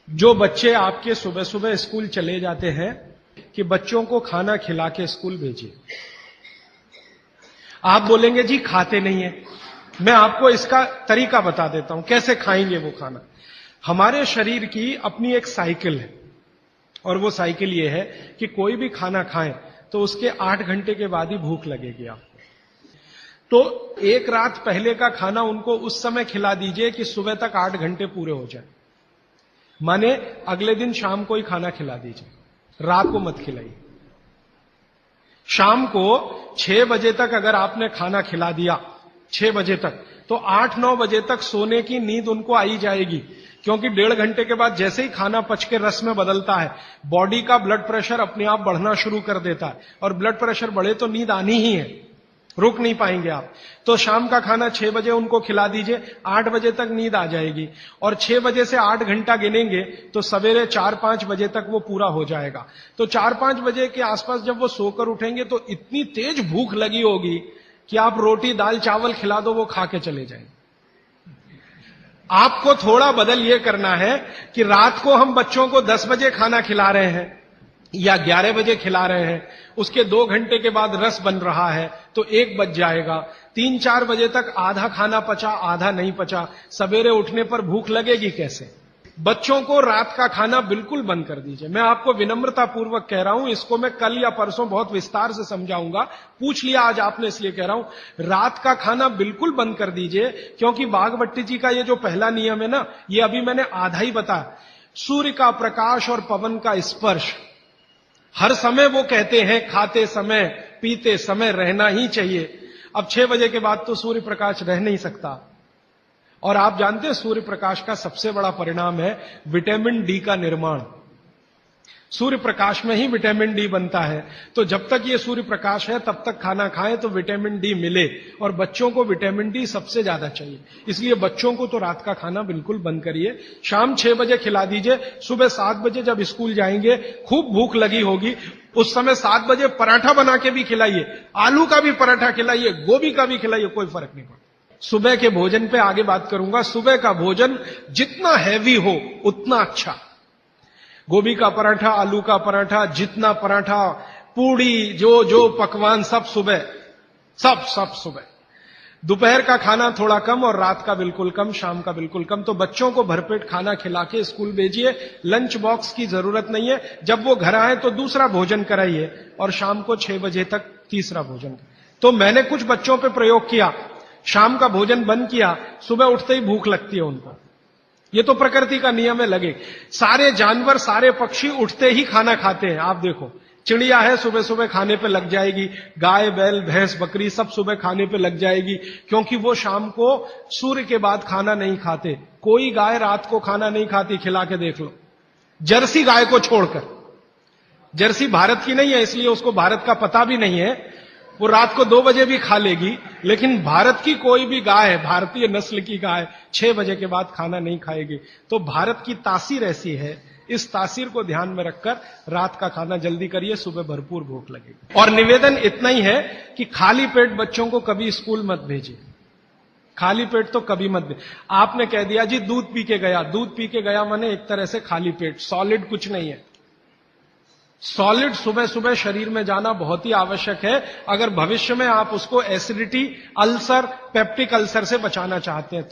जो बच्चे आपके सुबह सुबह स्कूल चले जाते हैं कि बच्चों को खाना खिला के स्कूल भेजिए। आप बोलेंगे जी खाते नहीं है। मैं आपको इसका तरीका बता देता हूं कैसे खाएंगे वो खाना। हमारे शरीर की अपनी एक साइकिल है और वो साइकिल ये है कि कोई भी खाना खाएं तो उसके 8 घंटे के बाद ही भूख लगेगी आपको। तो एक रात पहले का खाना उनको उस समय खिला दीजिए कि सुबह तक 8 घंटे पूरे हो जाए। माने अगले दिन शाम को ही खाना खिला दीजिए, रात को मत खिलाइए। शाम को 6 बजे तक अगर आपने खाना खिला दिया 6 बजे तक, तो 8-9 बजे तक सोने की नींद उनको आई जाएगी, क्योंकि 1.5 घंटे के बाद जैसे ही खाना पच के रस में बदलता है, बॉडी का ब्लड प्रेशर अपने आप बढ़ना शुरू कर देता है, और ब्लड प्रेशर बढ़े तो नींद आनी ही है, रुक नहीं पाएंगे आप। तो शाम का खाना 6 बजे उनको खिला दीजिए, 8 बजे तक नींद आ जाएगी, और 6 बजे से 8 घंटा गिनेंगे तो सवेरे 4-5 बजे तक वो पूरा हो जाएगा। तो 4-5 बजे के आसपास जब वो सोकर उठेंगे तो इतनी तेज भूख लगी होगी कि आप रोटी दाल चावल खिला दो वो खा के चले जाएंगे। आपको थोड़ा बदल ये करना है कि रात को हम बच्चों को 10 बजे खाना खिला रहे हैं या 11 बजे खिला रहे हैं, उसके 2 घंटे के बाद रस बन रहा है तो 1 बज जाएगा। 3-4 बजे तक आधा खाना पचा आधा नहीं पचा, सवेरे उठने पर भूख लगेगी कैसे। बच्चों को रात का खाना बिल्कुल बंद कर दीजिए। मैं आपको विनम्रता पूर्वक कह रहा हूं, इसको मैं कल या परसों बहुत विस्तार से समझाऊंगा, पूछ लिया आज आपने इसलिए कह रहा हूं। रात का खाना बिल्कुल बंद कर दीजिए, क्योंकि बागभट्टी जी का ये जो पहला नियम है ना, ये अभी मैंने आधा ही बताया। सूर्य का प्रकाश और पवन का स्पर्श हर समय वो कहते हैं खाते समय पीते समय रहना ही चाहिए। अब 6 बजे के बाद तो सूर्य प्रकाश रह नहीं सकता, और आप जानते हैं सूर्य प्रकाश का सबसे बड़ा परिणाम है विटामिन डी का निर्माण। सूर्य प्रकाश में ही विटामिन डी बनता है। तो जब तक ये सूर्य प्रकाश है तब तक खाना खाएं तो विटामिन डी मिले, और बच्चों को विटामिन डी सबसे ज्यादा चाहिए। इसलिए बच्चों को तो रात का खाना बिल्कुल बंद करिए। शाम 6 बजे खिला दीजिए, सुबह 7 बजे जब स्कूल जाएंगे खूब भूख लगी होगी, उस समय 7 बजे पराठा बना के भी खिलाइए, आलू का भी पराठा खिलाइए, गोभी का भी खिलाइए, कोई फर्क नहीं पड़ता। सुबह के भोजन पे आगे बात करूंगा। सुबह का भोजन जितना हैवी हो उतना अच्छा। गोभी का पराठा, आलू का पराठा, जितना पराठा, पूड़ी, जो पकवान सब सुबह, सब सुबह। दोपहर का खाना थोड़ा कम और रात का बिल्कुल कम, शाम का बिल्कुल कम। तो बच्चों को भरपेट खाना खिला के स्कूल भेजिए। लंच बॉक्स की जरूरत नहीं है। जब वो घर आए तो दूसरा भोजन कराइए, और शाम को 6 बजे तक तीसरा भोजन। तो मैंने कुछ बच्चों पे प्रयोग किया, शाम का भोजन बंद किया, सुबह उठते ही भूख लगती है उनको। ये तो प्रकृति का नियम है, लगे। सारे जानवर सारे पक्षी उठते ही खाना खाते हैं। आप देखो, चिड़िया है सुबह सुबह खाने पे लग जाएगी, गाय बैल भैंस बकरी सब सुबह खाने पे लग जाएगी, क्योंकि वो शाम को सूर्य के बाद खाना नहीं खाते। कोई गाय रात को खाना नहीं खाती, खिला के देख लो, जर्सी गाय को छोड़कर। जर्सी भारत की नहीं है इसलिए उसको भारत का पता भी नहीं है, वो रात को 2 बजे भी खा लेगी, लेकिन भारत की कोई भी गाय, भारतीय नस्ल की गाय 6 बजे के बाद खाना नहीं खाएगी। तो भारत की तासीर ऐसी है, इस तासीर को ध्यान में रखकर रात का खाना जल्दी करिए, सुबह भरपूर भूख लगेगी। और निवेदन इतना ही है कि खाली पेट बच्चों को कभी स्कूल मत भेजिए। खाली पेट तो कभी मत भेजिए। आपने कह दिया जी दूध पी के गया, दूध पी के गया माने एक तरह से खाली पेट, सॉलिड कुछ नहीं है। सॉलिड सुबह सुबह शरीर में जाना बहुत ही आवश्यक है, अगर भविष्य में आप उसको एसिडिटी, अल्सर, पेप्टिक अल्सर से बचाना चाहते हैं।